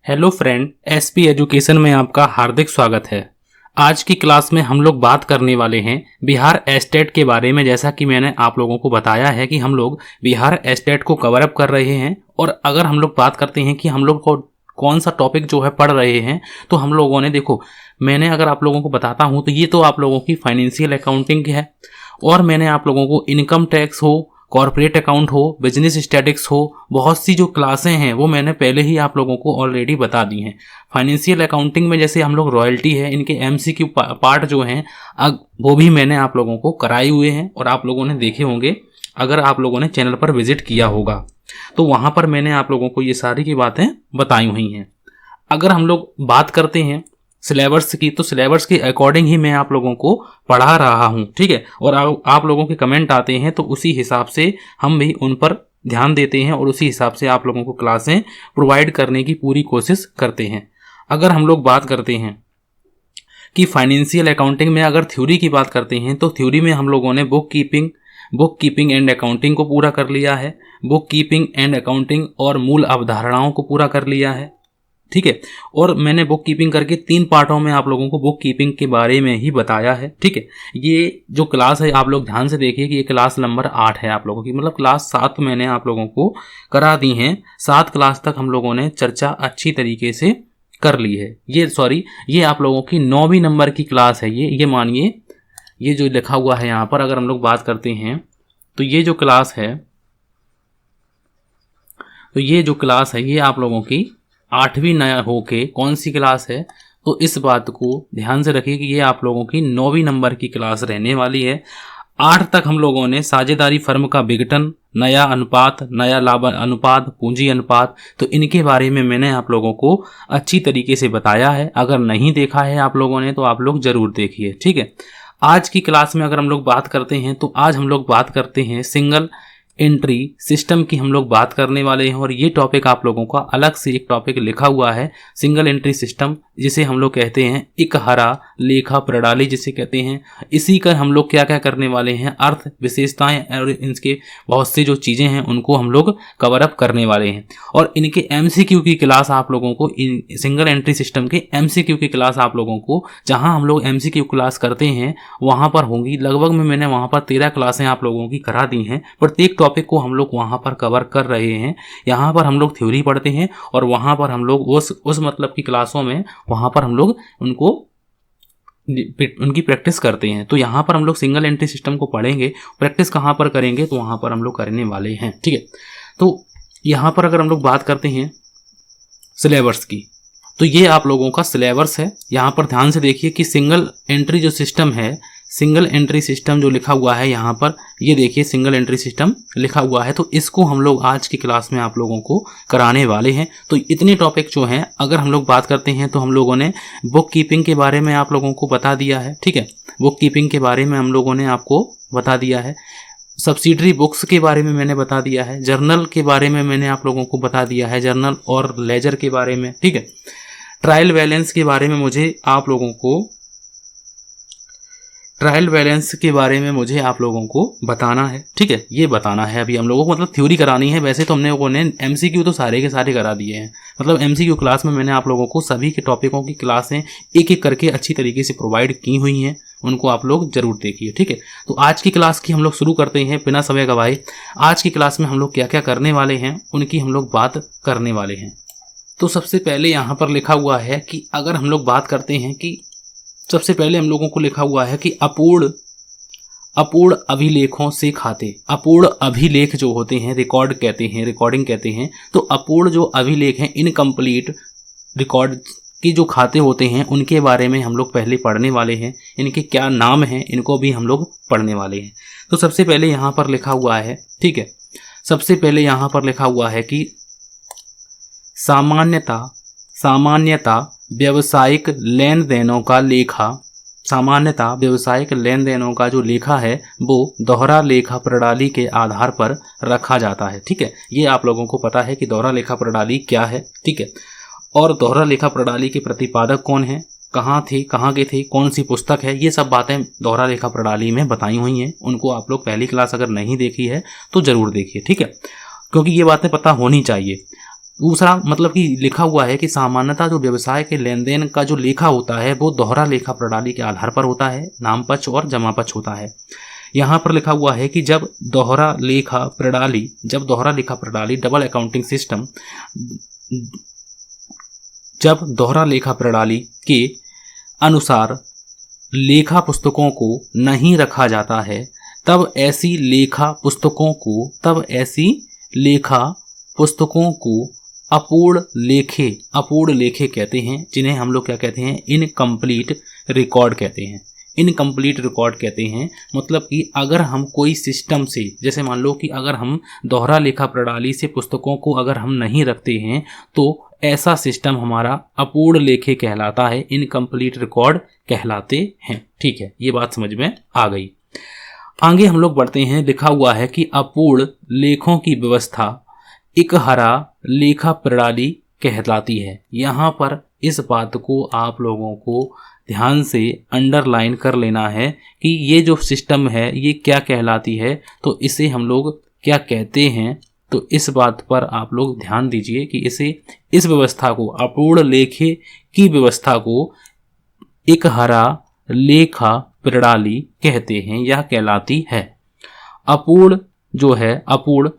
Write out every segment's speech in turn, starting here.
Hello friend, SP education में आपका हार्दिक स्वागत है। आज की क्लास में हम लोग बात करने वाले हैं बिहार एस्टेट के बारे में। जैसा कि मैंने आप लोगों को बताया है कि हम लोग बिहार एस्टेट को कवर अप कर रहे हैं, और अगर हम लोग बात करते हैं कि हम लोग को कौन सा टॉपिक जो है पढ़ रहे हैं, तो हम लोगों ने देखो, मैंने अगर आप लोगों को बताता हूँ तो ये तो आप लोगों की फाइनेंशियल अकाउंटिंग है, और मैंने आप लोगों को इनकम टैक्स हो, कॉर्पोरेट अकाउंट हो, बिजनेस स्टैटिक्स हो, बहुत सी जो क्लासें हैं वो मैंने पहले ही आप लोगों को ऑलरेडी बता दी हैं। फाइनेंशियल अकाउंटिंग में जैसे हम लोग रॉयल्टी है, इनके एमसीक्यू पार्ट जो हैं वो भी मैंने आप लोगों को कराए हुए हैं और आप लोगों ने देखे होंगे अगर आप लोगों ने चैनल पर विजिट किया होगा तो वहाँ पर मैंने आप लोगों को ये सारी की बातें बताई हुई हैं। अगर हम लोग बात करते हैं सिलेबस की, तो सिलेबस के अकॉर्डिंग ही मैं आप लोगों को पढ़ा रहा हूं, ठीक है। और आप लोगों के कमेंट आते हैं तो उसी हिसाब से हम भी उन पर ध्यान देते हैं और उसी हिसाब से आप लोगों को क्लासें प्रोवाइड करने की पूरी कोशिश करते हैं। अगर हम लोग बात करते हैं कि फाइनेंशियल अकाउंटिंग में अगर थ्योरी की बात करते हैं, तो थ्योरी में हम लोगों ने बुक कीपिंग एंड अकाउंटिंग को पूरा कर लिया है। बुक कीपिंग एंड अकाउंटिंग और मूल अवधारणाओं को पूरा कर लिया है, ठीक है। और मैंने बुक कीपिंग करके 3 पार्टों में आप लोगों को बुक कीपिंग के बारे में ही बताया है, ठीक है। ये जो क्लास है आप लोग ध्यान से देखिए कि ये क्लास नंबर 8 है आप लोगों की, मतलब क्लास 7 मैंने आप लोगों को करा दी हैं। 7 क्लास तक हम लोगों ने चर्चा अच्छी तरीके से कर ली है। ये आप लोगों की 9वीं नंबर की क्लास है। ये मानिए, ये जो लिखा हुआ है यहाँ पर, अगर हम लोग बात करते हैं तो ये जो क्लास है, ये आप लोगों की 8वीं नया होके कौन सी क्लास है, तो इस बात को ध्यान से रखिए कि ये आप लोगों की 9वीं नंबर की क्लास रहने वाली है। 8 तक हम लोगों ने साझेदारी फर्म का विघटन, नया अनुपात, नया लाभ अनुपात, पूंजी अनुपात, तो इनके बारे में मैंने आप लोगों को अच्छी तरीके से बताया है। अगर नहीं देखा है आप लोगों ने तो आप लोग जरूर देखिए, ठीक है। आज की क्लास में अगर हम लोग बात करते हैं तो आज हम लोग बात करते हैं सिंगल एंट्री सिस्टम की हम लोग बात करने वाले हैं, और ये टॉपिक आप लोगों का अलग से एक टॉपिक लिखा हुआ है, सिंगल एंट्री सिस्टम, जिसे हम लोग कहते हैं इकहरा लेखा प्रणाली जिसे कहते हैं। इसी का हम लोग क्या क्या करने वाले हैं, अर्थ, विशेषताएं और इनके बहुत सी जो चीज़ें हैं उनको हम लोग कवर अप करने वाले हैं। और इनके एमसीक्यू की क्लास आप लोगों को, सिंगल एंट्री सिस्टम के एमसीक्यू की क्लास आप लोगों को, जहाँ हम लोग एमसीक्यू क्लास करते हैं वहाँ पर होंगी। लगभग में मैंने वहाँ पर 13 क्लासें आप लोगों की करा दी हैं। प्रत्येक टॉपिक को हम लोग वहाँ पर कवर कर रहे हैं। यहाँ पर हम लोग थ्योरी पढ़ते हैं और वहाँ पर हम लोग उस मतलब की क्लासों में वहाँ पर हम लोग उनकी प्रैक्टिस करते हैं। तो यहाँ पर हम लोग सिंगल एंट्री सिस्टम को पढ़ेंगे, प्रैक्टिस कहाँ पर करेंगे, तो वहाँ पर हम लोग करने वाले हैं, ठीक है। तो यहाँ पर अगर हम लोग बात करते हैं सिलेबस की, तो ये आप लोगों का सिलेबस है। यहाँ पर ध्यान से देखिए कि सिंगल एंट्री जो सिस्टम है, सिंगल एंट्री सिस्टम जो लिखा हुआ है यहाँ पर, ये देखिए सिंगल एंट्री सिस्टम लिखा हुआ है, तो इसको हम लोग आज की क्लास में आप लोगों को कराने वाले हैं। तो इतने टॉपिक जो हैं, अगर हम लोग बात करते हैं तो हम लोगों ने बुक कीपिंग के बारे में आप लोगों को बता दिया है, ठीक है। बुक कीपिंग के बारे में हम लोगों ने आपको बता दिया है। सब्सिडरी बुक्स के बारे में मैंने बता दिया है। जर्नल के बारे में मैंने आप लोगों को बता दिया है, जर्नल और लेजर के बारे में, ठीक है। ट्रायल बैलेंस के बारे में मुझे आप लोगों को बताना है, ठीक है। ये बताना है अभी हम लोगों को, मतलब थ्योरी करानी है। वैसे तो हमने लोगों ने एमसीक्यू तो सारे के सारे करा दिए हैं, मतलब एमसीक्यू क्लास में मैंने आप लोगों को सभी के टॉपिकों की क्लासें एक एक करके अच्छी तरीके से प्रोवाइड की हुई हैं, उनको आप लोग जरूर देखिए, ठीक है। तो आज की क्लास की हम लोग शुरू करते हैं बिना समय गवाए। आज की क्लास में हम लोग क्या क्या करने वाले हैं उनकी हम लोग बात करने वाले हैं। तो सबसे पहले यहाँ पर लिखा हुआ है कि अगर हम लोग बात करते हैं कि सबसे पहले हम लोगों को लिखा हुआ है कि अपूर्ण अभिलेखों से खाते, अपूर्ण अभिलेख जो होते हैं रिकॉर्डिंग कहते हैं। तो अपूर्ण जो अभिलेख हैं, इनकम्प्लीट रिकॉर्ड की जो खाते होते हैं, उनके बारे में हम लोग पहले पढ़ने वाले हैं। इनके क्या नाम हैं, इनको भी हम लोग पढ़ने वाले हैं। तो सबसे पहले यहाँ पर लिखा हुआ है, ठीक है, सबसे पहले यहाँ पर लिखा हुआ है कि सामान्यता व्यावसायिक लेन देनों का लेखा, सामान्यतः व्यावसायिक लेन देनों का जो लेखा है वो दोहरा लेखा प्रणाली के आधार पर रखा जाता है, ठीक है। ये आप लोगों को पता है कि दोहरा लेखा प्रणाली क्या है, ठीक है। और दोहरा लेखा प्रणाली के प्रतिपादक कौन है, कहाँ के थे, कौन सी पुस्तक है, ये सब बातें दोहरा लेखा प्रणाली में बताई हुई हैं। उनको आप लोग पहली क्लास अगर नहीं देखी है तो जरूर देखिए, ठीक है, क्योंकि ये बातें पता होनी चाहिए। दूसरा मतलब कि लिखा हुआ है कि सामान्यतः जो व्यवसाय के लेन देन का जो लेखा होता है वो दोहरा लेखा प्रणाली के आधार पर होता है, नाम पक्ष और जमा पक्ष होता है। यहाँ पर लिखा हुआ है कि जब दोहरा लेखा प्रणाली डबल अकाउंटिंग सिस्टम, जब दोहरा लेखा प्रणाली के अनुसार लेखा पुस्तकों को नहीं रखा जाता है तब ऐसी लेखा पुस्तकों को अपूर्ण लेखे कहते हैं, जिन्हें हम लोग क्या कहते हैं, इनकम्प्लीट रिकॉर्ड कहते हैं। मतलब कि अगर हम कोई सिस्टम से, जैसे मान लो कि अगर हम दोहरा लेखा प्रणाली से पुस्तकों को अगर हम नहीं रखते हैं तो ऐसा सिस्टम हमारा अपूर्ण लेखे कहलाता है, इनकम्प्लीट रिकॉर्ड कहलाते हैं। ठीक है, ये बात समझ में आ गई। आगे हम लोग बढ़ते हैं। लिखा हुआ है कि अपूर्ण लेखों की व्यवस्था इकहरा लेखा प्रणाली कहलाती है। यहाँ पर इस बात को आप लोगों को ध्यान से अंडरलाइन कर लेना है कि ये जो सिस्टम है ये क्या कहलाती है, तो इसे हम लोग क्या कहते हैं। तो इस बात पर आप लोग ध्यान दीजिए कि इस व्यवस्था को, अपूर्ण लेखे की व्यवस्था को इकहरा लेखा प्रणाली कहते हैं, यह कहलाती है। अपूर्ण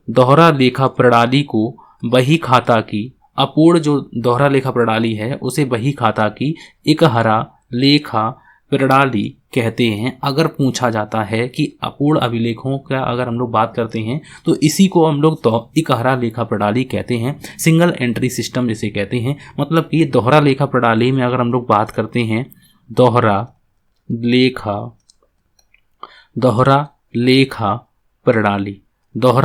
दोहरा लेखा प्रणाली को बही खाता की, अपूर्ण जो दोहरा लेखा प्रणाली है उसे बही खाता की इकहरा लेखा प्रणाली कहते हैं। अगर पूछा जाता है कि अपूर्ण अभिलेखों का अगर हम लोग बात करते हैं तो इसी को हम लोग इकहरा लेखा प्रणाली कहते हैं, सिंगल एंट्री सिस्टम जिसे कहते हैं। मतलब कि दोहरा लेखा प्रणाली में अगर हम लोग बात करते हैं, दोहरा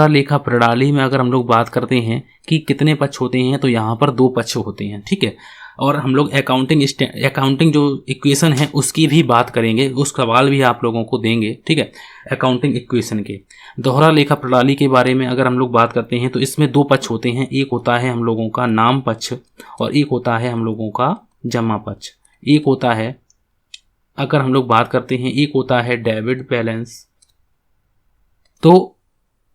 लेखा प्रणाली में अगर हम लोग बात करते हैं कि कितने पक्ष होते हैं, तो यहाँ पर 2 पक्ष होते हैं। ठीक है, और हम लोग अकाउंटिंग जो इक्वेशन है उसकी भी बात करेंगे, उस सवाल भी आप लोगों को देंगे। ठीक है, अकाउंटिंग इक्वेशन के दोहरा लेखा प्रणाली के बारे में अगर हम लोग बात करते हैं तो इसमें 2 पक्ष होते हैं। एक होता है हम लोगों का नाम पक्ष और एक होता है हम लोगों का जमा पक्ष। एक होता है, अगर हम लोग बात करते हैं, एक होता है डेबिट बैलेंस, तो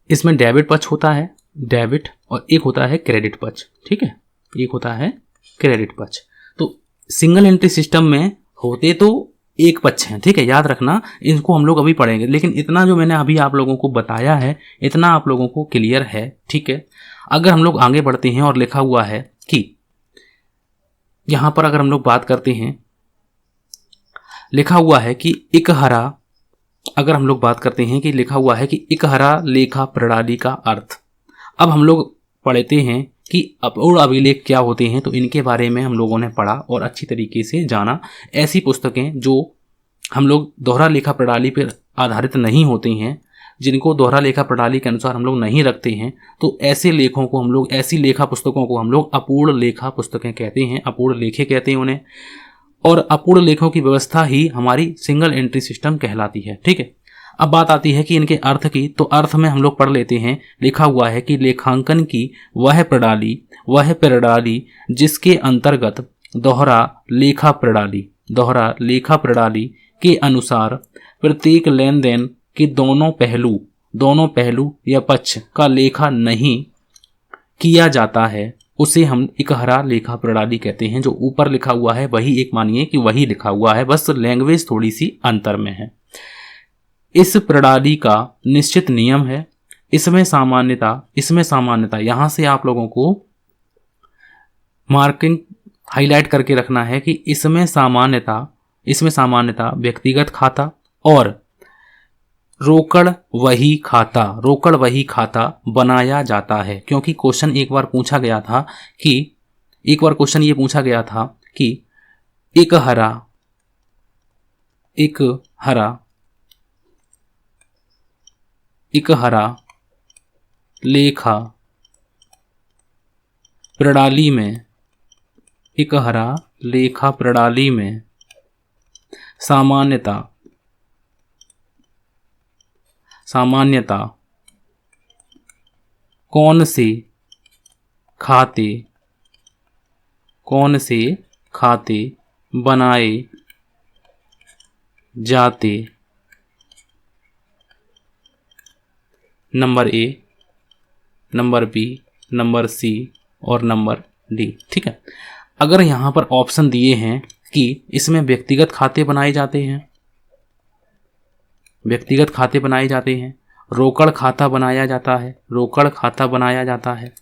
इसमें डेबिट पक्ष होता है, डेबिट, और एक होता है क्रेडिट पक्ष। ठीक है, एक होता है क्रेडिट पक्ष। तो सिंगल एंट्री सिस्टम में होते तो एक पक्ष हैं। ठीक है, याद रखना, इनको हम लोग अभी पढ़ेंगे, लेकिन इतना जो मैंने अभी आप लोगों को बताया है इतना आप लोगों को क्लियर है। ठीक है, अगर हम लोग आगे बढ़ते हैं और लिखा हुआ है कि यहां पर अगर हम लोग बात करते हैं, लिखा हुआ है कि इकहरा, अगर हम लोग बात करते हैं कि लिखा हुआ है कि इकहरा लेखा प्रणाली का अर्थ। अब हम लोग पढ़ते हैं कि अपूर्ण अभिलेख क्या होते हैं, तो इनके बारे में हम लोगों ने पढ़ा और अच्छी तरीके से जाना। ऐसी पुस्तकें जो हम लोग दोहरा लेखा प्रणाली पर आधारित नहीं होती हैं, जिनको दोहरा लेखा प्रणाली के अनुसार हम लोग नहीं रखते हैं, तो ऐसे लेखों को हम लोग, ऐसी लेखा पुस्तकों को हम लोग अपूर्ण लेखा पुस्तकें कहते हैं, अपूर्ण लेखे कहते हैं उन्हें। और अपूर्ण लेखों की व्यवस्था ही हमारी सिंगल एंट्री सिस्टम कहलाती है। ठीक है, अब बात आती है कि इनके अर्थ की, तो अर्थ में हम लोग पढ़ लेते हैं। लिखा हुआ है कि लेखांकन की वह प्रणाली जिसके अंतर्गत दोहरा लेखा प्रणाली के अनुसार प्रत्येक लेन देन के दोनों पहलू या पक्ष का लेखा नहीं किया जाता है, उसे हम इकहरा लेखा प्रणाली कहते हैं। जो ऊपर लिखा हुआ है वही एक मानिए कि वही लिखा हुआ है, बस लैंग्वेज थोड़ी सी अंतर में है। इस प्रणाली का निश्चित नियम है, इसमें सामान्यता यहां से आप लोगों को मार्किंग हाईलाइट करके रखना है कि इसमें सामान्यता व्यक्तिगत खाता और रोकड़ वही खाता बनाया जाता है। क्योंकि क्वेश्चन एक बार पूछा गया था कि इकहरा लेखा प्रणाली में सामान्यता कौन से खाते बनाए जाते, number A, number B, number C, और नंबर डी। ठीक है, अगर यहाँ पर ऑप्शन दिए हैं कि इसमें व्यक्तिगत खाते बनाए जाते हैं, व्यक्तिगत खाते बनाए जाते हैं, रोकड़ खाता बनाया जाता है, रोकड़ खाता बनाया जाता है,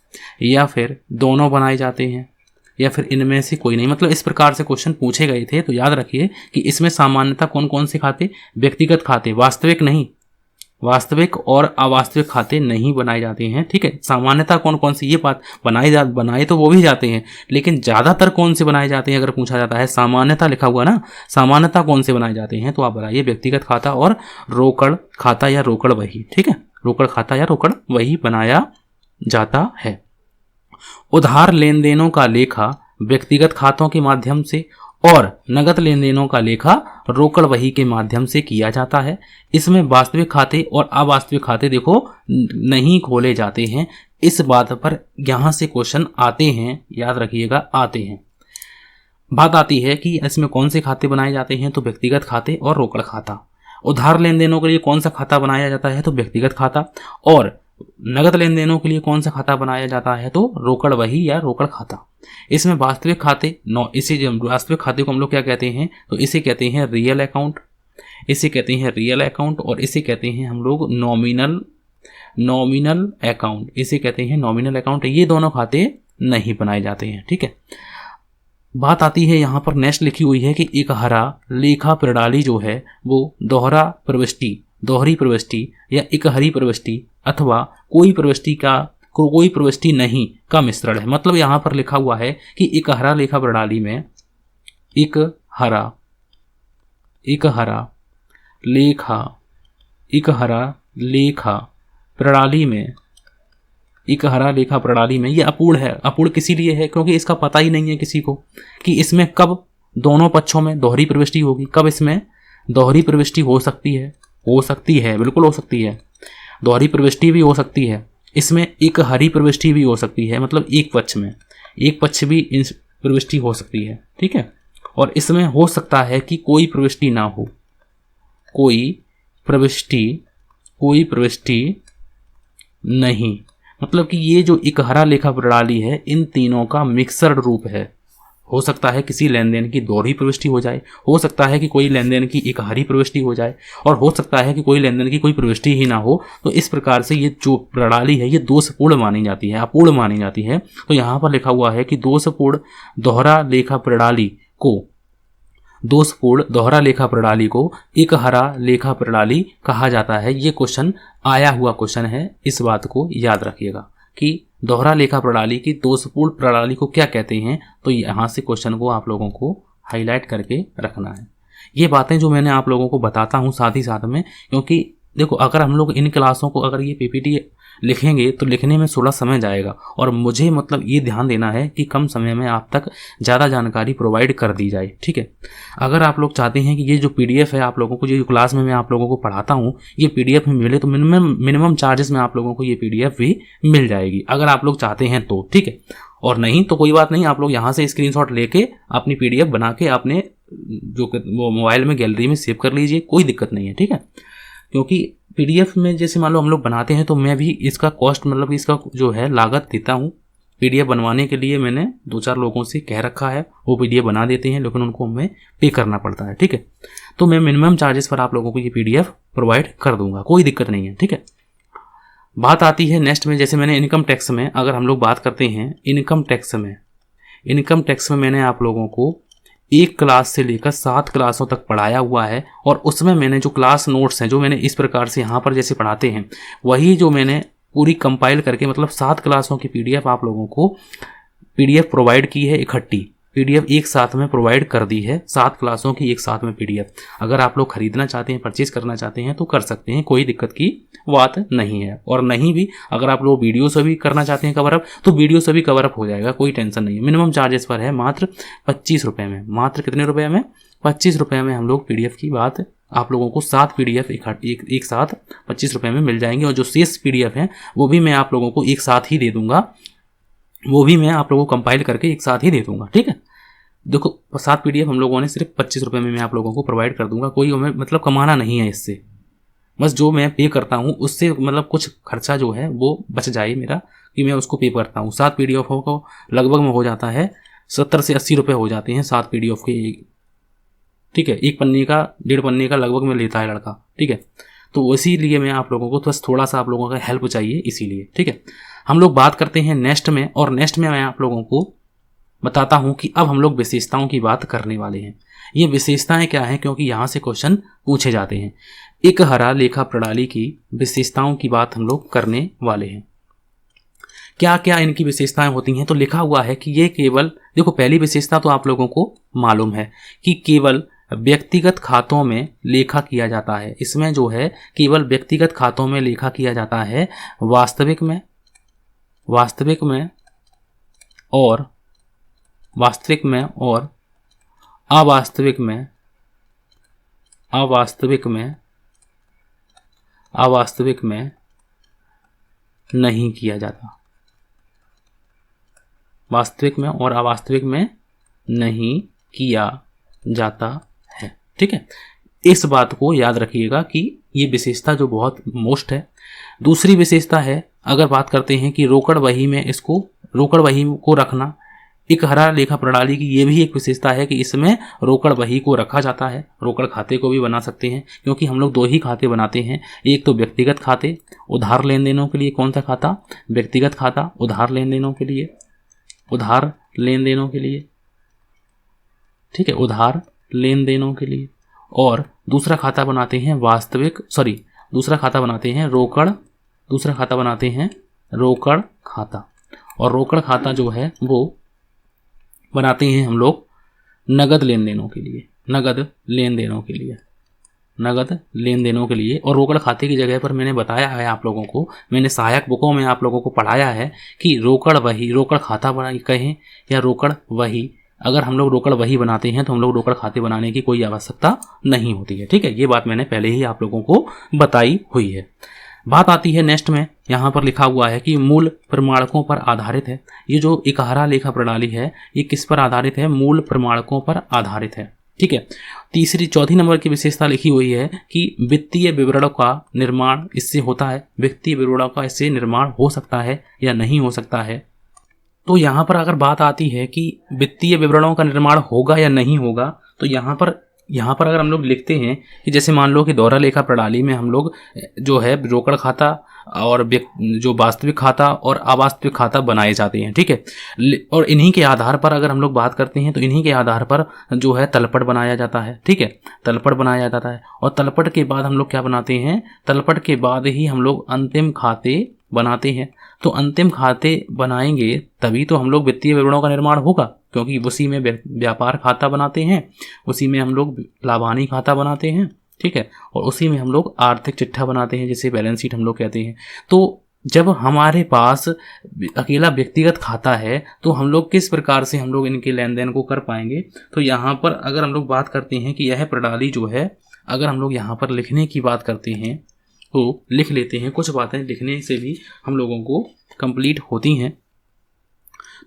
या फिर दोनों बनाए जाते हैं, या फिर इनमें से कोई नहीं, मतलब इस प्रकार से क्वेश्चन पूछे गए थे। तो याद रखिए कि इसमें सामान्यतः कौन कौन से खाते, व्यक्तिगत खाते, वास्तविक नहीं, वास्तविक और अवास्तविक खाते नहीं बनाए जाते हैं। ठीक है, सामान्यतः कौन कौन से, ये बात बनाए तो वो भी जाते हैं, लेकिन ज़्यादातर कौन से बनाए जाते हैं अगर पूछा जाता है, सामान्यतः लिखा हुआ ना, सामान्यतः कौन से बनाए जाते हैं, तो आप बताइए व्यक्तिगत खाता और रोकड़ खाता या रोकड़ वही। ठीक है, रोकड़ खाता या रोकड़ वही बनाया जाता है। उधार लेन देनों का लेखा व्यक्तिगत खातों के माध्यम से और नगद लेन देनों का लेखा रोकड़ वही के माध्यम से किया जाता है। इसमें वास्तविक खाते और अवास्तविक खाते देखो नहीं खोले जाते हैं। इस बात पर यहाँ से क्वेश्चन आते हैं, याद रखिएगा आते हैं। बात आती है कि इसमें कौन से खाते बनाए जाते हैं, तो व्यक्तिगत खाते और रोकड़ खाता। उधार लेन देनों के लिए कौन सा खाता बनाया जाता है, तो व्यक्तिगत खाता, और नगद लेन देनों के लिए कौन सा खाता बनाया जाता है, तो रोकड़ वही या रोकड़ खाता। इसमें वास्तविक खाते इसे वास्तविक खाते को हम लोग क्या कहते हैं, तो इसे कहते हैं रियल अकाउंट, इसे कहते हैं रियल अकाउंट, और इसे कहते हैं हम लोग नॉमिनल अकाउंट, इसे कहते हैं नॉमिनल अकाउंट। ये दोनों खाते नहीं बनाए जाते हैं। ठीक है, बात आती है यहाँ पर नेक्स्ट लिखी हुई है कि एक हरा लेखा प्रणाली जो है वो दोहरी प्रविष्टि या एक हरी प्रविष्टि अथवा कोई प्रविष्टि नहीं का मिश्रण है। मतलब यहाँ पर लिखा हुआ है कि एक हरा लेखा प्रणाली में एक हरा लेखा प्रणाली में ये अपूर्ण है। अपूर्ण किसी लिए है क्योंकि इसका पता ही नहीं है किसी को कि इसमें कब दोनों पक्षों में दोहरी प्रविष्टि होगी, कब इसमें दोहरी प्रविष्टि हो सकती है, बिल्कुल हो सकती है। दोहरी प्रविष्टि भी हो सकती है, इसमें एक हरी प्रविष्टि भी हो सकती है, मतलब एक पक्ष भी प्रविष्टि हो सकती है। ठीक है, और इसमें हो सकता है कि कोई प्रविष्टि ना हो, कोई प्रविष्टि नहीं। मतलब कि ये जो एक हरा लेखा प्रणाली है इन तीनों का मिक्सर रूप है। हो सकता है किसी लेन देन की दोहरी प्रविष्टि हो जाए, हो सकता है कि कोई लेन देन की एक हरी प्रविष्टि हो जाए, और हो सकता है कि कोई लेन देन की कोई प्रविष्टि ही ना हो। तो इस प्रकार से ये जो प्रणाली है ये दोषपूर्ण मानी जाती है, अपूर्ण मानी जाती है। तो यहाँ पर लिखा हुआ है कि दोषपूर्ण दोहरा लेखा प्रणाली को एक हरा लेखा प्रणाली कहा जाता है। ये क्वेश्चन आया हुआ क्वेश्चन है, इस बात को याद रखिएगा कि दोहरा लेखा प्रणाली की दोषपूर्ण प्रणाली को क्या कहते हैं। तो यहाँ से क्वेश्चन को आप लोगों को हाईलाइट करके रखना है। ये बातें जो मैंने आप लोगों को बताता हूँ साथ ही साथ में, क्योंकि देखो अगर हम लोग इन क्लासों को अगर ये पीपीटी लिखेंगे तो लिखने में थोड़ा समय जाएगा, और मुझे मतलब ये ध्यान देना है कि कम समय में आप तक ज़्यादा जानकारी प्रोवाइड कर दी जाए। ठीक है, अगर आप लोग चाहते हैं कि ये जो पीडीएफ है आप लोगों को, जो क्लास में मैं आप लोगों को पढ़ाता हूँ ये पीडीएफ में मिले, तो मिनिमम चार्जेस में आप लोगों को ये पीडीएफ भी मिल जाएगी अगर आप लोग चाहते हैं तो। ठीक है, और नहीं तो कोई बात नहीं, आप लोग यहाँ से स्क्रीनशॉट लेके अपनी पीडीएफ बना के अपने जो वो मोबाइल में गैलरी में सेव कर लीजिए, कोई दिक्कत नहीं है। ठीक है, क्योंकि पीडीएफ में जैसे मान लो हम लोग बनाते हैं तो मैं भी इसका कॉस्ट मतलब इसका जो है लागत देता हूँ। पीडीएफ बनवाने के लिए मैंने 2-4 लोगों से कह रखा है, वो पीडीएफ बना देते हैं, लेकिन उनको हमें पे करना पड़ता है। ठीक है, तो मैं मिनिमम चार्जेस पर आप लोगों को ये पीडीएफ प्रोवाइड कर दूंगा, कोई दिक्कत नहीं है। ठीक है, बात आती है नेक्स्ट में, जैसे मैंने इनकम टैक्स में अगर हम लोग बात करते हैं, इनकम टैक्स में मैंने आप लोगों को 1 क्लास से लेकर 7 क्लासों तक पढ़ाया हुआ है, और उसमें मैंने जो क्लास नोट्स हैं जो मैंने इस प्रकार से यहाँ पर जैसे पढ़ाते हैं वही जो मैंने पूरी कंपाइल करके मतलब 7 क्लासों की पीडीएफ आप लोगों को पीडीएफ प्रोवाइड की है, इकट्ठी पीडीएफ एक साथ में प्रोवाइड कर दी है, 7 क्लासों की एक साथ में पीडीएफ। अगर आप लोग खरीदना चाहते हैं, परचेज करना चाहते हैं तो कर सकते हैं, कोई दिक्कत की बात नहीं है। और नहीं भी अगर आप लोग वीडियो से भी करना चाहते हैं कवरअप, तो वीडियो से भी कवरअप हो जाएगा, कोई टेंशन नहीं है। मिनिमम चार्जेस पर है मात्र 25 रुपये में, मात्र कितने रुपये में, 25 रुपये में हम लोग पीडीएफ की बात आप लोगों को 7 पीडीएफ एक साथ 25 रुपये में मिल जाएंगे। और जो शेष पीडीएफ हैं वो भी मैं आप लोगों को एक साथ ही दे दूंगा, वो भी मैं आप लोगों को कंपाइल करके एक साथ ही दे दूंगा। ठीक है, देखो 7 पीडीएफ हम लोगों ने सिर्फ 25 रुपये में मैं आप लोगों को प्रोवाइड कर दूंगा, कोई हमें मतलब कमाना नहीं है इससे, बस जो मैं पे करता हूँ उससे मतलब कुछ खर्चा जो है वो बच जाए मेरा, कि मैं उसको पे करता हूँ। 7 PDF को लगभग में हो जाता है 70 से 80 रुपये हो जाते हैं 7 PDF के, ठीक है। एक पन्ने का 1.5 पन्ने का लगभग में लेता है लड़का, ठीक है। तो इसीलिए मैं आप लोगों को बस थोड़ा सा आप लोगों का हेल्प चाहिए इसीलिए, ठीक है। हम लोग बात करते हैं नेक्स्ट में, और नेक्स्ट में मैं आप लोगों को बताता हूं कि अब हम लोग विशेषताओं की बात करने वाले हैं। ये विशेषताएं क्या हैं, क्योंकि यहां से क्वेश्चन पूछे जाते हैं। एक हरा लेखा प्रणाली की विशेषताओं की बात हम लोग करने वाले हैं। क्या क्या इनकी विशेषताएं होती हैं, तो लिखा हुआ है कि ये केवल, देखो पहली विशेषता तो आप लोगों को मालूम है कि केवल व्यक्तिगत खातों में लेखा किया जाता है। इसमें जो है केवल व्यक्तिगत खातों में लेखा किया जाता है, वास्तविक में और वास्तविक में और अवास्तविक में नहीं किया जाता। वास्तविक में और अवास्तविक में नहीं किया जाता है, ठीक है। इस बात को याद रखिएगा कि ये विशेषता जो बहुत मोस्ट है। दूसरी विशेषता है, अगर बात करते हैं कि रोकड़ वही में इसको, रोकड़ वही को रखना, एक हरा लेखा प्रणाली की ये भी एक विशेषता है कि इसमें रोकड़ वही को रखा जाता है। रोकड़ खाते को भी बना सकते हैं, क्योंकि हम लोग 2 ही खाते बनाते हैं। एक तो व्यक्तिगत खाते, उधार लेन देनों के लिए कौन सा खाता, व्यक्तिगत खाता, उधार लेन देनों के लिए, ठीक है, उधार लेन देनों के लिए। और दूसरा खाता बनाते हैं रोकड़ खाता। और रोकड़ खाता जो है वो बनाते हैं हम लोग नगद लेन देनों के लिए। और रोकड़ खाते की जगह पर मैंने बताया है आप लोगों को, मैंने सहायक बुकों में आप लोगों को पढ़ाया है कि रोकड़ खाता बना कहें या रोकड़ वही, अगर हम लोग रोकड़ वही बनाते हैं तो हम लोग रोकड़ खाते बनाने की कोई आवश्यकता नहीं होती है, ठीक है। ये बात मैंने पहले ही आप लोगों को बताई हुई है। बात आती है नेक्स्ट में, यहाँ पर लिखा हुआ है कि मूल प्रमाणकों पर आधारित है। ये जो एकहरा लेखा प्रणाली है ये किस पर आधारित है, मूल प्रमाणकों पर आधारित है, ठीक है। चौथी नंबर की विशेषता लिखी हुई है कि वित्तीय विवरणों का निर्माण इससे होता है। वित्तीय विवरणों का इससे निर्माण हो सकता है या नहीं हो सकता है। तो यहाँ पर अगर बात आती है कि वित्तीय विवरणों का निर्माण होगा या नहीं होगा, तो यहाँ पर अगर हम लोग लिखते हैं कि जैसे मान लो कि दोहरा लेखा प्रणाली में हम लोग जो है रोकड़ खाता और जो वास्तविक खाता और अवास्तविक खाता बनाए जाते हैं, ठीक है। और इन्हीं के आधार पर अगर हम लोग बात करते हैं तो इन्हीं के आधार पर जो है तलपट बनाया जाता है, ठीक है। तलपट बनाया जाता है और तलपट के बाद हम लोग क्या बनाते हैं, तलपट के बाद ही हम लोग अंतिम खाते बनाते हैं। तो अंतिम खाते बनाएंगे तभी तो हम लोग वित्तीय विवरणों का निर्माण होगा, क्योंकि उसी में व्यापार खाता बनाते हैं, उसी में हम लोग लाभानी खाता बनाते हैं, ठीक है। और उसी में हम लोग आर्थिक चिट्ठा बनाते हैं, जिसे बैलेंस शीट हम लोग कहते हैं। तो जब हमारे पास अकेला व्यक्तिगत खाता है तो हम लोग किस प्रकार से हम लोग इनके लेन देन को कर पाएंगे। तो यहाँ पर अगर हम लोग बात करते हैं कि यह प्रणाली जो है, अगर हम लोग यहाँ पर लिखने की बात करते हैं तो लिख लेते हैं, कुछ बातें लिखने से भी हम लोगों को कंप्लीट होती हैं।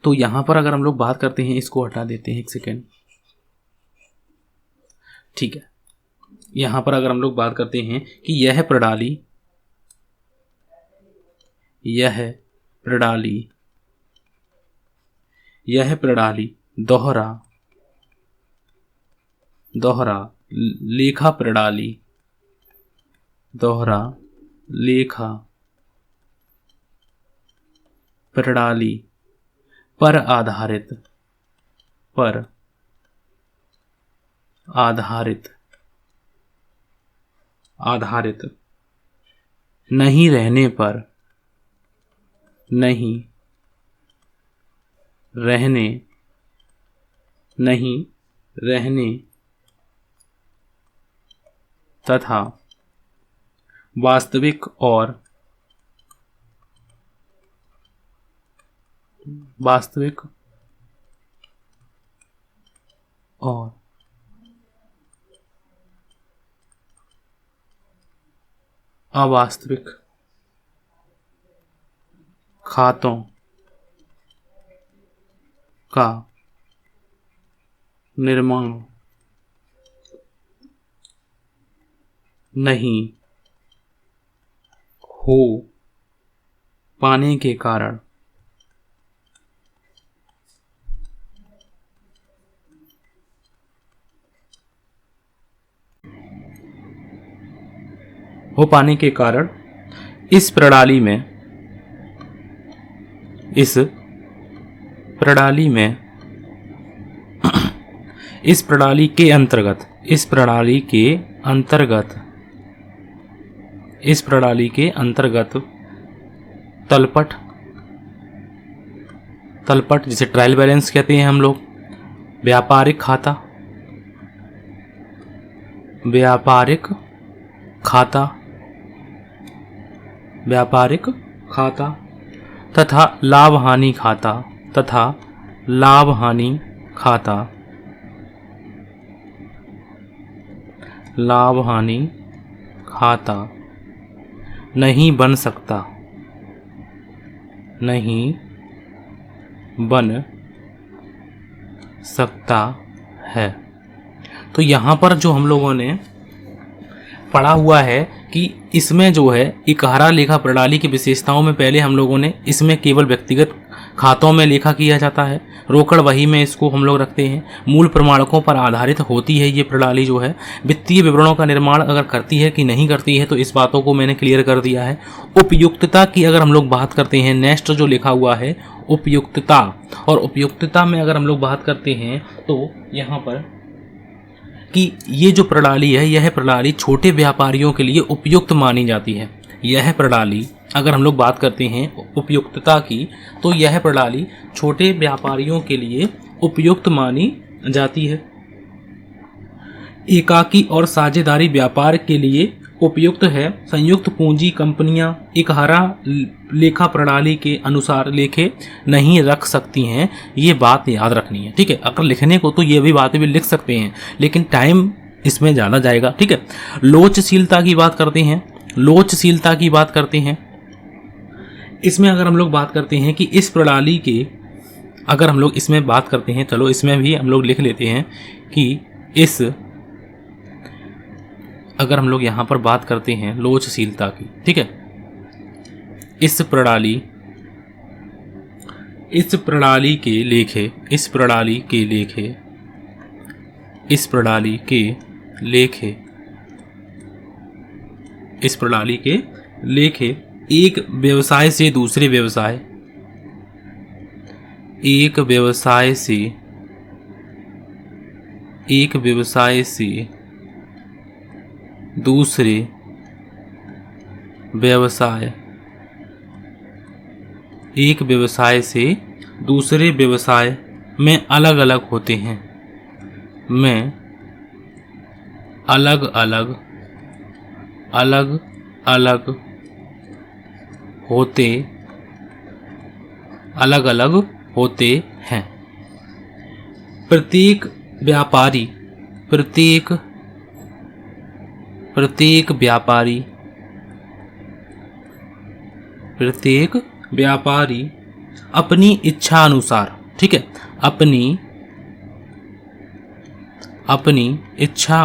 तो यहाँ पर अगर हम लोग बात करते हैं, इसको हटा देते हैं 1 सेकेंड, ठीक है। यहाँ पर अगर हम लोग बात करते हैं कि यह प्रणाली दोहरा लेखा प्रणाली पर आधारित नहीं रहने तथा वास्तविक और अवास्तविक खातों का निर्माण नहीं हो पाने के कारण इस प्रणाली के अंतर्गत तलपट जिसे ट्रायल बैलेंस कहते हैं हम लोग, व्यापारिक खाता तथा लाभ हानि खाता नहीं बन सकता है। तो यहाँ पर जो हम लोगों ने पढ़ा हुआ है कि इसमें जो है इकहरा लेखा प्रणाली की विशेषताओं में पहले हम लोगों ने इसमें केवल व्यक्तिगत खातों में लेखा किया जाता है, रोकड़ वही में इसको हम लोग रखते हैं, मूल प्रमाणकों पर आधारित होती है ये प्रणाली जो है, वित्तीय विवरणों का निर्माण अगर करती है कि नहीं करती है तो इस बातों को मैंने क्लियर कर दिया है। उपयुक्तता की अगर हम लोग बात करते हैं, नेक्स्ट जो लिखा हुआ है उपयुक्तता, और उपयुक्तता में अगर हम लोग बात करते हैं तो यहाँ पर कि ये जो प्रणाली है यह प्रणाली छोटे व्यापारियों के लिए उपयुक्त मानी जाती है। यह प्रणाली अगर हम लोग बात करते हैं उपयुक्तता की तो यह प्रणाली छोटे व्यापारियों के लिए उपयुक्त मानी जाती है। एकाकी और साझेदारी व्यापार के लिए उपयुक्त है। संयुक्त पूंजी कंपनियां इकहरा लेखा प्रणाली के अनुसार लेखे नहीं रख सकती हैं, ये बात याद रखनी है। ठीक है, अगर लिखने को तो ये भी बातें भी लिख सकते हैं लेकिन टाइम इसमें ज़्यादा जाएगा। ठीक है, लोचशीलता की बात करते हैं। इसमें अगर हम लोग बात करते हैं कि इस प्रणाली के अगर हम लोग इसमें बात करते हैं, चलो इसमें भी हम लोग लिख लेते हैं कि इस अगर हम लोग यहाँ पर बात करते हैं लोचशीलता की, ठीक है, इस प्रणाली के लेखे एक व्यवसाय से दूसरे व्यवसाय दूसरे व्यवसाय में अलग अलग होते हैं, प्रत्येक व्यापारी अपनी इच्छा अनुसार, ठीक है, अपनी इच्छा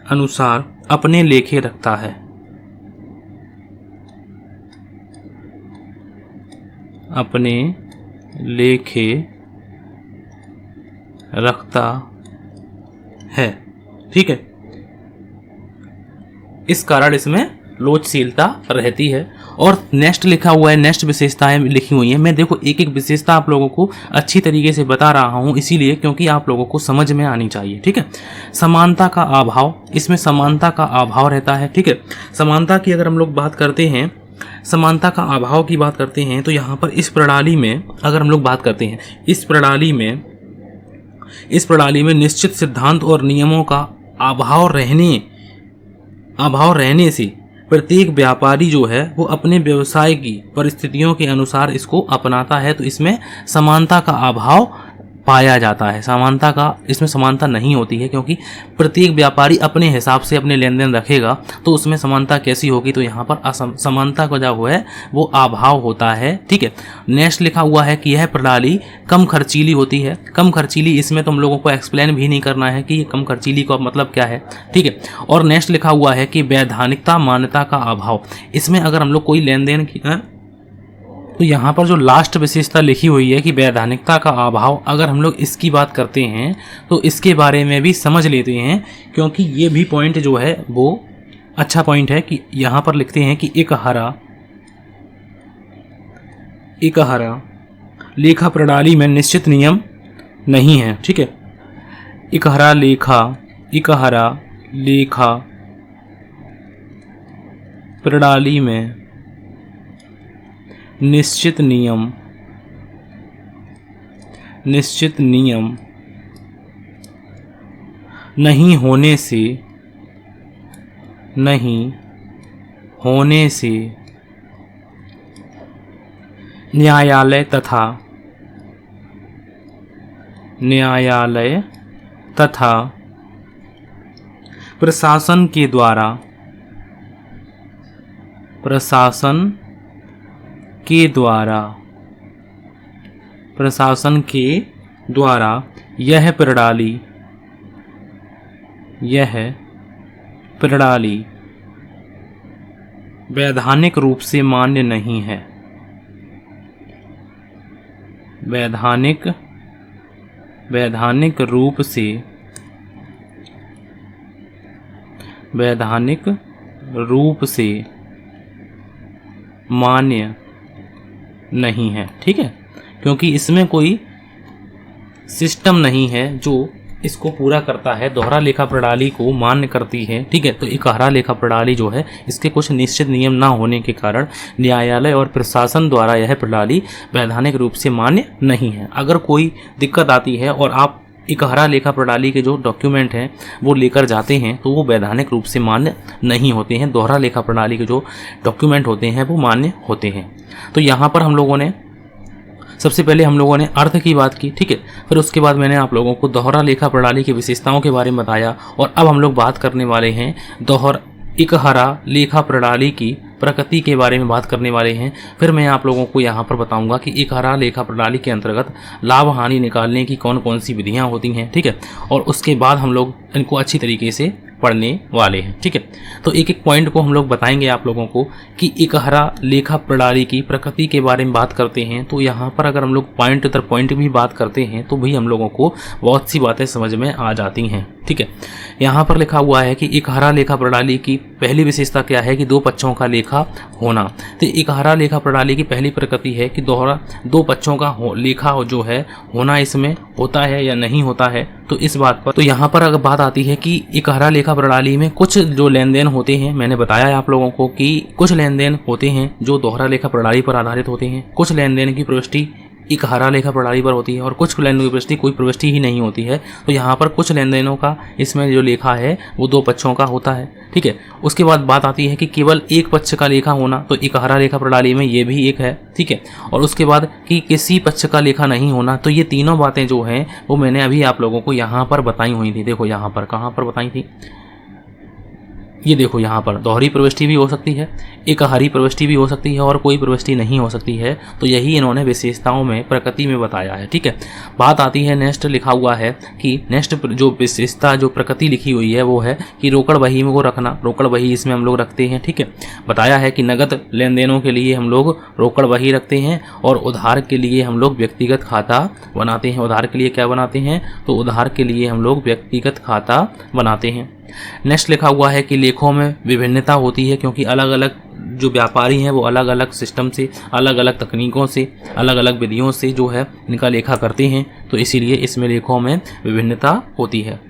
अनुसार अपने लेखे रखता है। ठीक है, इस कारण इसमें लोचशीलता रहती है। और नेक्स्ट लिखा हुआ है, नेक्स्ट विशेषताएं लिखी हुई हैं। मैं देखो एक एक विशेषता आप लोगों को अच्छी तरीके से बता रहा हूं इसीलिए क्योंकि आप लोगों को समझ में आनी चाहिए। ठीक है, समानता का अभाव, इसमें समानता का अभाव रहता है। ठीक है, समानता की अगर हम लोग बात करते हैं, समानता का अभाव की बात करते हैं तो यहाँ पर इस प्रणाली में अगर हम लोग बात करते हैं, इस प्रणाली में निश्चित सिद्धांत और नियमों का अभाव रहने से प्रत्येक व्यापारी जो है वो अपने व्यवसाय की परिस्थितियों के अनुसार इसको अपनाता है, तो इसमें समानता का अभाव पाया जाता है। समानता का इसमें समानता नहीं होती है, क्योंकि प्रत्येक व्यापारी अपने हिसाब से अपने लेन देन रखेगा, तो उसमें समानता कैसी होगी। तो यहाँ पर समानता का जो है वो अभाव होता है। ठीक है, नेक्स्ट लिखा हुआ है कि यह प्रणाली कम खर्चीली होती है। कम खर्चीली, इसमें तो हम लोगों को एक्सप्लेन भी नहीं करना है कि ये कम खर्चीली का मतलब क्या है। ठीक है, और नेक्स्ट लिखा हुआ है कि वैधानिकता मान्यता का अभाव। इसमें अगर हम लोग कोई लेन देन की तो यहाँ पर जो लास्ट विशेषता लिखी हुई है कि वैधानिकता का अभाव, अगर हम लोग इसकी बात करते हैं तो इसके बारे में भी समझ लेते हैं, क्योंकि ये भी पॉइंट जो है वो अच्छा पॉइंट है। कि यहाँ पर लिखते हैं कि एकहरा लेखा प्रणाली में निश्चित नियम नहीं है। ठीक है, एकहरा लेखा प्रणाली में निश्चित नियम नहीं होने से न्यायालय तथा प्रशासन के द्वारा यह प्रणाली वैधानिक रूप से मान्य नहीं है। वैधानिक रूप से मान्य नहीं है। ठीक है, क्योंकि इसमें कोई सिस्टम नहीं है जो इसको पूरा करता है, दोहरा लेखा प्रणाली को मान्य करती है। ठीक है, तो एकहरा लेखा प्रणाली जो है इसके कुछ निश्चित नियम ना होने के कारण न्यायालय और प्रशासन द्वारा यह प्रणाली वैधानिक रूप से मान्य नहीं है। अगर कोई दिक्कत आती है और आप एकहरा लेखा प्रणाली के जो डॉक्यूमेंट हैं वो लेकर जाते हैं तो वो वैधानिक रूप से मान्य नहीं होते हैं। दोहरा लेखा प्रणाली के जो डॉक्यूमेंट होते हैं वो मान्य होते हैं। तो यहाँ पर हम लोगों ने सबसे पहले अर्थ की बात की। ठीक है, फिर उसके बाद मैंने आप लोगों को दोहरा लेखा प्रणाली की विशेषताओं के बारे में बताया, और अब हम लोग बात करने वाले हैं एकहरा लेखा प्रणाली की प्रकृति के बारे में बात करने वाले हैं। फिर मैं आप लोगों को यहाँ पर बताऊंगा कि एकहरा लेखा प्रणाली के अंतर्गत लाभ हानि निकालने की कौन कौन सी विधियाँ होती हैं। ठीक है, और उसके बाद हम लोग इनको अच्छी तरीके से पढ़ने वाले हैं। ठीक है, तो एक एक पॉइंट को हम लोग बताएंगे आप लोगों को कि एकहरा लेखा प्रणाली की प्रकृति के बारे में बात करते हैं। तो यहाँ पर अगर हम लोग पॉइंट दर पॉइंट भी बात करते हैं तो भी हम लोगों को बहुत सी बातें समझ में आ जाती हैं। ठीक है, यहाँ पर लिखा हुआ है कि एकहरा लेखा प्रणाली की पहली विशेषता क्या है कि दो पक्षों का लेखा होना। तो एकहरा लेखा प्रणाली की पहली प्रकृति है कि दो पक्षों का लेखा जो है होना इसमें होता है या नहीं होता है। तो इस बात पर तो यहाँ पर अगर बात आती है कि एकहरा लेखा प्रणाली में कुछ जो लेन देन होते हैं, मैंने बताया है आप लोगों को कि कुछ लेन देन होते हैं जो दोहरा लेखा प्रणाली पर आधारित होते हैं, कुछ लेन देन की प्रविष्टि एकहरा लेखा प्रणाली पर होती है और कुछ लेन देन की प्रविष्टि कोई प्रविष्टि ही नहीं होती है। तो यहाँ पर कुछ लेन देनों का इसमें जो लेखा है वो दो पक्षों का होता है। ठीक है, उसके बाद बात आती है कि केवल एक पक्ष का लेखा होना, तो एकहरा लेखा प्रणाली में ये भी एक है। ठीक है, और उसके बाद कि किसी पक्ष का लेखा नहीं होना। तो ये तीनों बातें जो हैं वो मैंने अभी आप लोगों को यहाँ पर बताई हुई थी। देखो यहाँ पर कहाँ पर बताई थी, ये देखो यहाँ पर दोहरी प्रविष्टि भी हो सकती है, एकहरी प्रविष्टि भी हो सकती है और कोई प्रविष्टि नहीं हो सकती है। तो यही इन्होंने विशेषताओं में प्रकृति में बताया है। ठीक है, बात आती है नेक्स्ट लिखा हुआ है कि नेक्स्ट जो विशेषता जो प्रकृति लिखी हुई है वो है कि रोकड़ बही में को रखना। रोकड़ बही इसमें हम लोग रखते हैं। ठीक है, बताया है कि नगद लेन देनों के लिए हम लोग रोकड़ बही रखते हैं और उधार के लिए हम लोग व्यक्तिगत खाता बनाते हैं। उधार के लिए क्या बनाते हैं, तो उधार के लिए हम लोग व्यक्तिगत खाता बनाते हैं। नेक्स्ट लिखा हुआ है कि लेखों में विभिन्नता होती है, क्योंकि अलग अलग जो व्यापारी हैं वो अलग अलग सिस्टम से, अलग अलग तकनीकों से, अलग अलग विधियों से जो है इनका लेखा करते हैं, तो इसीलिए इसमें लेखों में विभिन्नता होती है।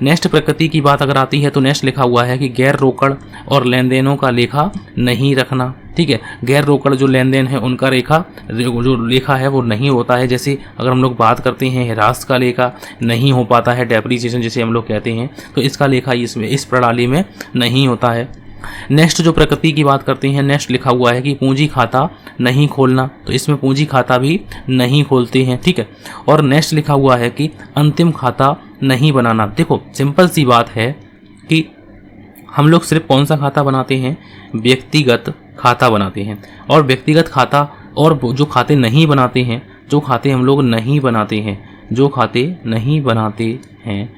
नेक्स्ट प्रकृति की बात अगर आती है तो नेक्स्ट लिखा हुआ है कि गैर रोकड़ और लेन देनों का लेखा नहीं रखना। ठीक है, गैर रोकड़ जो लेन देन है उनका जो लेखा है वो नहीं होता है। जैसे अगर हम लोग बात करते हैं ह्रास का लेखा नहीं हो पाता है, डेप्रीसिएशन जिसे हम लोग कहते हैं, तो इसका लेखा इसमें इस प्रणाली में नहीं होता है। नेक्स्ट जो प्रकृति की बात करते हैं, नेक्स्ट लिखा हुआ है कि पूंजी खाता नहीं खोलना, तो इसमें पूंजी खाता भी नहीं खोलते हैं, ठीक है। और नेक्स्ट लिखा हुआ है कि अंतिम खाता नहीं बनाना। देखो सिंपल सी बात है कि हम लोग सिर्फ कौन सा खाता बनाते हैं, व्यक्तिगत खाता बनाते हैं। और व्यक्तिगत खाता और जो खाते नहीं बनाते हैं, जो खाते हम लोग नहीं बनाते हैं, जो खाते नहीं बनाते हैं,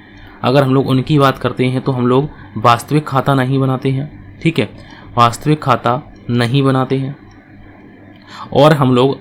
अगर हम लोग उनकी बात करते हैं तो हम लोग वास्तविक खाता नहीं बनाते हैं, ठीक है, वास्तविक खाता नहीं बनाते हैं। और हम लोग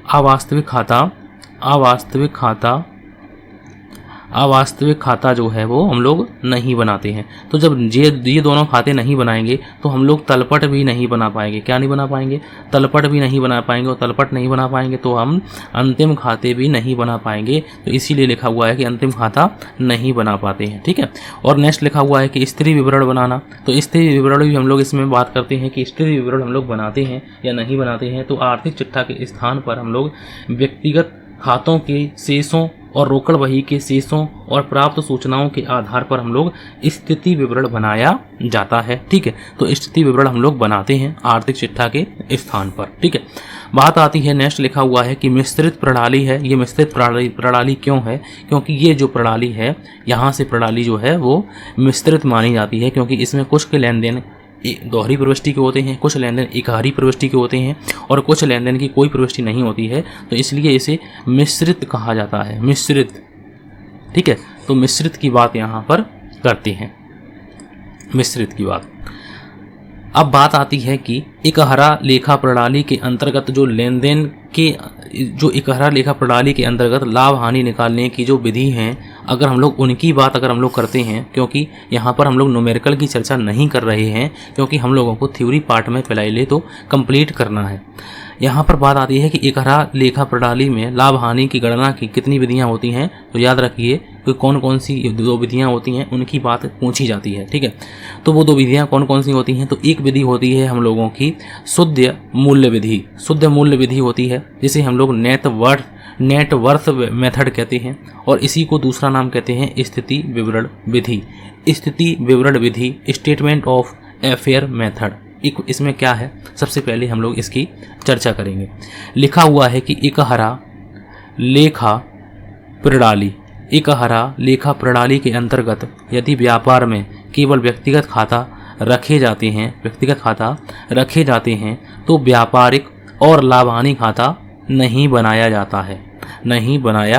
अवास्तविक खाता जो है वो हम लोग नहीं बनाते हैं। तो जब ये दोनों खाते नहीं बनाएंगे तो हम लोग तलपट भी नहीं बना पाएंगे। क्या नहीं बना पाएंगे? तलपट भी नहीं बना पाएंगे। और तलपट नहीं बना पाएंगे तो हम अंतिम खाते भी नहीं बना पाएंगे। तो इसीलिए लिखा हुआ है कि अंतिम खाता नहीं बना पाते हैं, ठीक है। और नेक्स्ट लिखा हुआ है कि स्थिति विवरण बनाना। तो स्थिति विवरण भी हम लोग इसमें बात करते हैं कि स्थिति विवरण हम लोग बनाते हैं या नहीं बनाते हैं। तो आर्थिक चिट्ठा के स्थान पर हम लोग व्यक्तिगत खातों के शेषों और रोकड़ बही के शेषों और प्राप्त सूचनाओं के आधार पर हम लोग स्थिति विवरण बनाया जाता है, ठीक है। तो स्थिति विवरण हम लोग बनाते हैं आर्थिक चिट्ठा के स्थान पर, ठीक है। बात आती है, नेक्स्ट लिखा हुआ है कि मिश्रित प्रणाली है। ये मिश्रित प्रणाली क्यों है? क्योंकि ये जो प्रणाली है, यहाँ से प्रणाली जो है वो मिश्रित मानी जाती है, क्योंकि इसमें कुछ के लेन देन दोहरी प्रविष्टि के होते हैं, कुछ लेन देन इकहारी प्रविष्टि के होते हैं और कुछ लेन देन की कोई प्रविष्टि नहीं होती है। तो इसलिए इसे मिश्रित कहा जाता है, मिश्रित, ठीक है। तो मिश्रित की बात यहाँ पर करते हैं, मिश्रित की बात। अब बात आती है कि इकहरा लेखा प्रणाली के अंतर्गत जो लेन देन के जो इकहरा लेखा प्रणाली के अंतर्गत लाभ हानि निकालने की जो विधि हैं, अगर हम लोग उनकी बात अगर हम लोग करते हैं, क्योंकि यहाँ पर हम लोग न्यूमेरिकल की चर्चा नहीं कर रहे हैं, क्योंकि हम लोगों को थ्योरी पार्ट में पहले तो कंप्लीट करना है। यहाँ पर बात आती है कि इकहरा लेखा प्रणाली में लाभ हानि की गणना की कितनी विधियाँ होती हैं। तो याद रखिए कि कौन कौन सी दो विधियाँ होती हैं, उनकी बात पूछी जाती है, ठीक है। तो वो दो विधियाँ कौन कौन सी होती हैं? तो एक विधि होती है हम लोगों की शुद्ध मूल्य विधि। शुद्ध मूल्य विधि होती है जिसे हम लोग नेट वर्थ मेथड कहते हैं, और इसी को दूसरा नाम कहते हैं स्थिति विवरण विधि। स्थिति विवरण विधि, स्टेटमेंट ऑफ अफेयर मेथड। इसमें क्या है, सबसे पहले हम लोग इसकी चर्चा करेंगे। लिखा हुआ है कि इकहरा लेखा प्रणाली के अंतर्गत यदि व्यापार में केवल व्यक्तिगत खाता रखे जाते हैं तो व्यापारिक और लाभ हानि खाता नहीं बनाया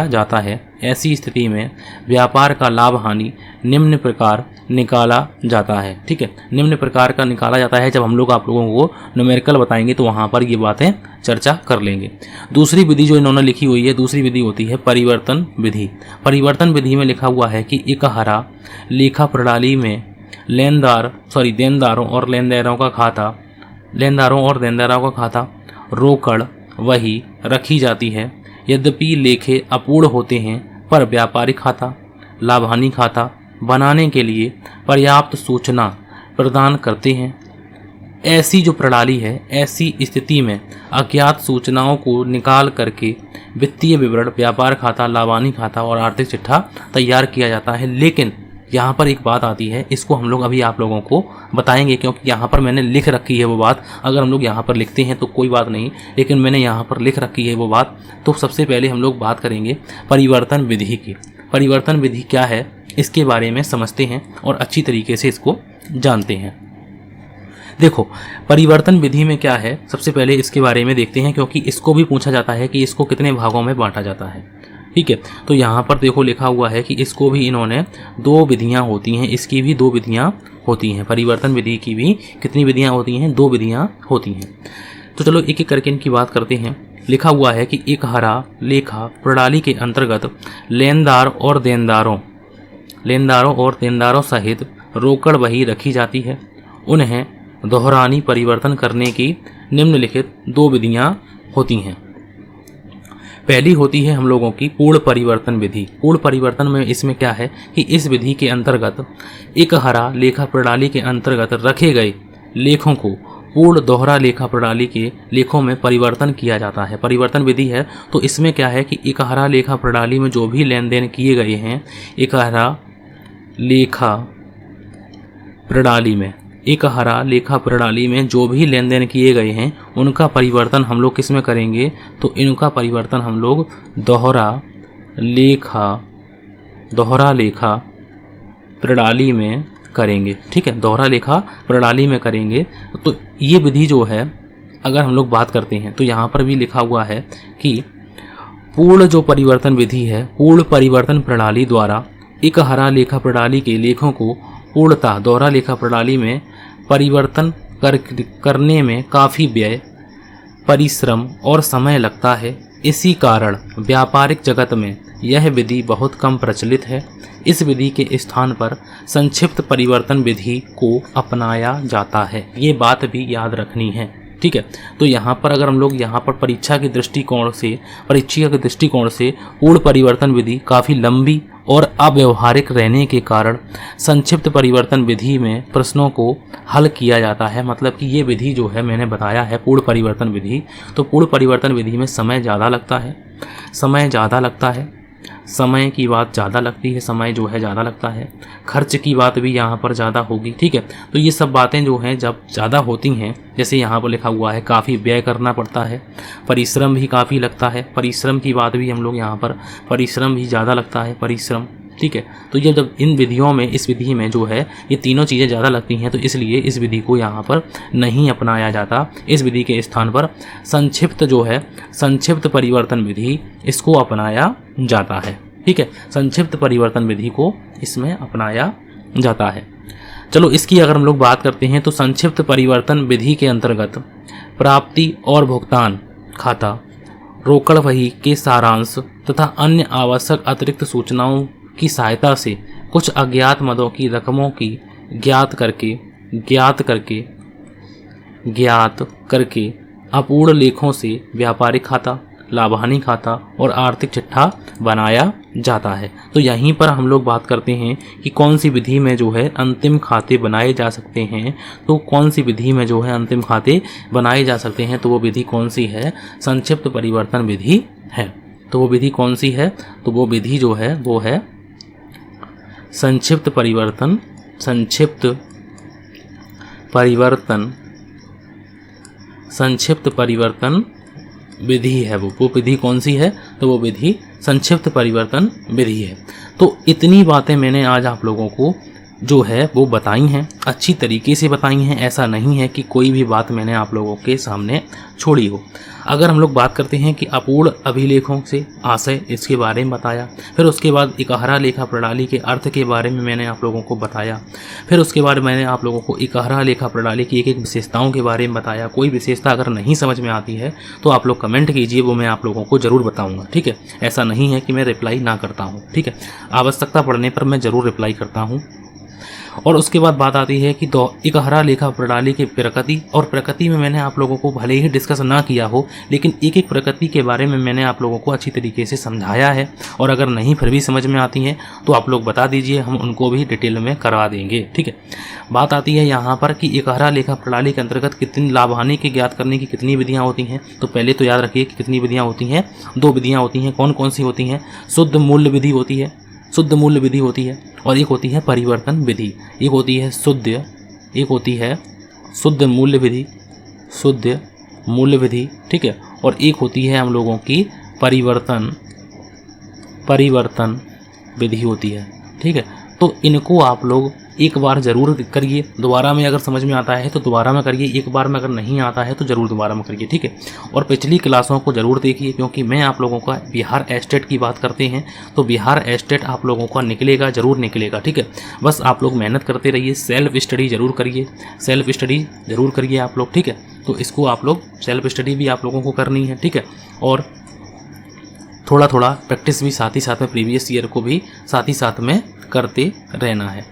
जाता है। ऐसी स्थिति में व्यापार का लाभ हानि निम्न प्रकार निकाला जाता है, ठीक है। निम्न प्रकार का निकाला जाता है। जब हम लोग आप लोगों को न्यूमेरिकल बताएंगे तो वहाँ पर ये बातें चर्चा कर लेंगे। दूसरी विधि जो इन्होंने लिखी हुई है, दूसरी विधि होती है परिवर्तन विधि। परिवर्तन विधि में लिखा हुआ है कि इकहरा लेखा प्रणाली में देनदारों और लेनदारों का खाता रोकड़ वही रखी जाती है। यद्यपि लेखे अपूर्ण होते हैं, पर व्यापारिक खाता, लाभ हानि खाता बनाने के लिए पर्याप्त सूचना प्रदान करते हैं। ऐसी जो प्रणाली है, ऐसी स्थिति में अज्ञात सूचनाओं को निकाल करके वित्तीय विवरण, व्यापार खाता, लाभ हानि खाता और आर्थिक चिट्ठा तैयार किया जाता है। लेकिन यहाँ पर एक बात आती है, इसको हम लोग अभी आप लोगों को बताएंगे, क्योंकि यहाँ पर मैंने लिख रखी है वो बात। अगर हम लोग यहाँ पर लिखते हैं तो कोई बात नहीं, लेकिन मैंने यहाँ पर लिख रखी है वो बात। तो सबसे पहले हम लोग बात करेंगे परिवर्तन विधि की। परिवर्तन विधि क्या है, इसके बारे में समझते हैं और अच्छी तरीके से इसको जानते हैं। देखो परिवर्तन विधि में क्या है, सबसे पहले इसके बारे में देखते हैं, क्योंकि इसको भी पूछा जाता है कि इसको कितने भागों में बांटा जाता है, ठीक है। तो यहाँ पर देखो लिखा हुआ है कि इसको भी इन्होंने दो विधियाँ होती हैं, इसकी भी दो विधियाँ होती हैं। परिवर्तन विधि की भी कितनी विधियाँ होती हैं? दो विधियाँ होती हैं। तो चलो एक एक करके इनकी बात करते हैं। लिखा हुआ है कि इकहरा लेखा प्रणाली के अंतर्गत लेनदारों और देनदारों सहित रोकड़ बही रखी जाती है। उन्हें दोहरानी परिवर्तन करने की निम्नलिखित दो विधियाँ होती हैं। पहली होती है हम लोगों की पूर्ण परिवर्तन विधि। पूर्ण परिवर्तन में इसमें क्या है कि इस विधि के अंतर्गत इकहरा लेखा प्रणाली के अंतर्गत रखे गए लेखों को पूर्ण दोहरा लेखा प्रणाली के लेखों में परिवर्तन किया जाता है। परिवर्तन विधि है तो इसमें क्या है कि इकहरा लेखा प्रणाली में जो भी लेन देन किए गए हैं, इकहरा लेखा प्रणाली में एक हरा लेखा प्रणाली में जो भी लेन देन किए गए हैं उनका परिवर्तन हम लोग किस में करेंगे, तो इनका परिवर्तन हम लोग दोहरा लेखा प्रणाली में करेंगे। ठीक है, दोहरा लेखा प्रणाली में करेंगे। तो ये विधि जो है अगर हम लोग बात करते हैं तो यहाँ पर भी लिखा हुआ है कि पूर्ण जो परिवर्तन विधि है, पूर्ण परिवर्तन प्रणाली द्वारा एक हरा लेखा प्रणाली के लेखों को पूर्णतः दोहरा लेखा प्रणाली में परिवर्तन करने में काफ़ी व्यय, परिश्रम और समय लगता है। इसी कारण व्यापारिक जगत में यह विधि बहुत कम प्रचलित है। इस विधि के स्थान पर संक्षिप्त परिवर्तन विधि को अपनाया जाता है। ये बात भी याद रखनी है। ठीक है, तो यहाँ पर अगर हम लोग यहाँ पर परीक्षा के दृष्टिकोण से पूर्ण परिवर्तन विधि काफ़ी लंबी और अव्यवहारिक रहने के कारण संक्षिप्त परिवर्तन विधि में प्रश्नों को हल किया जाता है। मतलब कि ये विधि जो है मैंने बताया है पूर्ण परिवर्तन विधि, तो पूर्ण परिवर्तन विधि में समय ज़्यादा लगता है, समय की बात ज़्यादा लगती है, समय जो है ज़्यादा लगता है, खर्च की बात भी यहाँ पर ज़्यादा होगी। ठीक है, तो ये सब बातें जो हैं जब ज़्यादा होती हैं, जैसे यहाँ पर लिखा हुआ है काफ़ी व्यय करना पड़ता है, परिश्रम भी काफ़ी लगता है, परिश्रम की बात भी हम लोग यहाँ पर, परिश्रम भी ज़्यादा लगता है, परिश्रम। ठीक है, तो ये जब इन विधियों में, इस विधि में जो है ये तीनों चीज़ें ज़्यादा लगती हैं, तो इसलिए इस विधि को यहाँ पर नहीं अपनाया जाता। इस विधि के स्थान पर संक्षिप्त परिवर्तन विधि इसको अपनाया जाता है। ठीक है, संक्षिप्त परिवर्तन विधि को इसमें अपनाया जाता है। चलो इसकी अगर हम लोग बात करते हैं तो संक्षिप्त परिवर्तन विधि के अंतर्गत प्राप्ति और भुगतान खाता, रोकड़ वही के सारांश तथा अन्य आवश्यक अतिरिक्त सूचनाओं की सहायता से कुछ अज्ञात मदों की रकमों की ज्ञात करके अपूर्ण लेखों से व्यापारिक खाता, लाभानी खाता और आर्थिक चिट्ठा बनाया जाता है। तो यहीं पर हम लोग बात करते हैं कि कौन सी विधि में जो है अंतिम खाते बनाए जा सकते हैं। तो कौन सी विधि में जो है अंतिम खाते बनाए जा सकते हैं, तो वो विधि कौन सी है, संक्षिप्त परिवर्तन विधि है। तो वो विधि कौन सी है, तो वो विधि जो है वो है संक्षिप्त परिवर्तन विधि है। वो विधि कौन सी है, तो वो विधि संक्षिप्त परिवर्तन विधि है। तो इतनी बातें मैंने आज आप लोगों को जो है वो बताई हैं, अच्छी तरीके से बताई हैं। ऐसा नहीं है कि कोई भी बात मैंने आप लोगों के सामने छोड़ी हो। अगर हम लोग बात करते हैं कि अपूर्ण अभिलेखों से आशय, इसके बारे में बताया, फिर उसके बाद इकहरा लेखा प्रणाली के अर्थ के बारे में मैंने आप लोगों को बताया, फिर उसके बाद मैंने आप लोगों को इकहरा लेखा प्रणाली की एक विशेषताओं के बारे में बताया। कोई विशेषता अगर नहीं समझ में आती है तो आप लोग कमेंट कीजिए, वो मैं आप लोगों को ज़रूर बताऊँगा। ठीक है, ऐसा नहीं है कि मैं रिप्लाई ना करता हूँ। ठीक है, आवश्यकता पड़ने पर मैं ज़रूर रिप्लाई करता हूँ। और उसके बाद बात आती है कि इकहरा लेखा प्रणाली की प्रकृति, और प्रकृति में मैंने आप लोगों को भले ही डिस्कस ना किया हो, लेकिन एक एक प्रकृति के बारे में मैंने आप लोगों को अच्छी तरीके से समझाया है। और अगर नहीं फिर भी समझ में आती हैं तो आप लोग बता दीजिए, हम उनको भी डिटेल में करवा देंगे। ठीक है, बात आती है यहाँ पर कि इकहरा लेखा प्रणाली के अंतर्गत कितनी लाभ हानि के ज्ञात करने की कितनी विधियाँ होती हैं। तो पहले तो याद रखिए कि कितनी विधियाँ होती हैं, 2 विधियाँ होती हैं। कौन कौन सी होती हैं, शुद्ध मूल्य विधि होती है, शुद्ध मूल्य विधि होती है, और एक होती है परिवर्तन विधि। एक होती है शुद्ध मूल्य विधि, ठीक है, और एक होती है हम लोगों की परिवर्तन विधि होती है। ठीक है, तो इनको आप लोग एक बार ज़रूर करिए, दोबारा में अगर समझ में आता है तो दोबारा में करिए, एक बार में अगर नहीं आता है तो ज़रूर दोबारा में करिए। ठीक है, और पिछली क्लासों को ज़रूर देखिए, क्योंकि मैं आप लोगों का बिहार एस्टेट की बात करते हैं तो बिहार एस्टेट आप लोगों का निकलेगा, ज़रूर निकलेगा। ठीक है, बस आप लोग मेहनत करते रहिए, सेल्फ स्टडी ज़रूर करिए आप लोग। ठीक है, तो इसको आप लोग सेल्फ स्टडी भी आप लोगों को करनी है। ठीक है, और थोड़ा थोड़ा प्रैक्टिस भी साथ ही साथ में, प्रीवियस ईयर को भी साथ ही साथ में करते रहना है।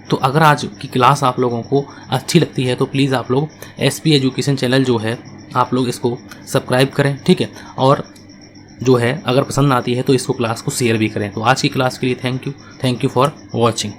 तो अगर आज की क्लास आप लोगों को अच्छी लगती है तो प्लीज़ आप लोग एसपी एजुकेशन चैनल जो है आप लोग इसको सब्सक्राइब करें। ठीक है, और जो है अगर पसंद आती है तो इसको क्लास को शेयर भी करें। तो आज की क्लास के लिए थैंक यू फॉर वॉचिंग।